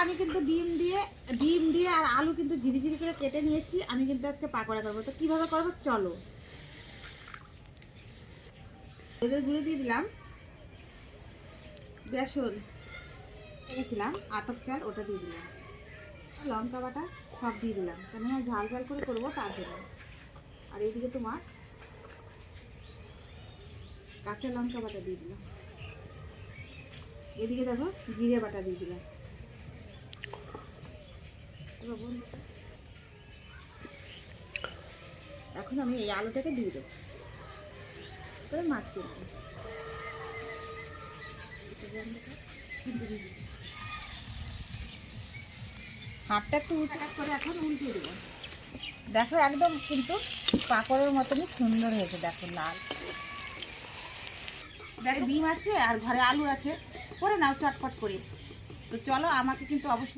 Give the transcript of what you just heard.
আমি কিন্তু ডিম দিয়ে আর আলু কিন্তু ঝিরি ঝিরি করে কেটে নিয়েছি। আমি কিন্তু আজকে পাকোড়া করবো। তো কিভাবে করবো চলো। এদের গুঁড়ো দিয়ে দিলাম, বেসন রেখেছিলাম, আতপ চাল ওটা দিয়ে দিলাম, লঙ্কা বাটা সব দিয়ে দিলাম, কারণ আমি ঝাল ঝাল করে করবো তার জন্য। আর এইদিকে তোমার কাঁচা লঙ্কা বাটা দিয়ে দিলাম, এদিকে দেখো জিরে বাটা দিয়ে দিলাম। এখন আমি এই আলুটাকে দিয়ে দেবো, তারপরে মাখিয়ে দেবো। হাতটা একটু উল্টে করে এখন উল্টে দেবো। দেখো একদম কিন্তু পাঁপড়ের মতনই সুন্দর হয়েছে, দেখো লাল। দেখো ডিম আছে আর ঘরে আলু আছে, করে নাও চটপট করে। তো চলো, আমাকে কিন্তু অবশ্যই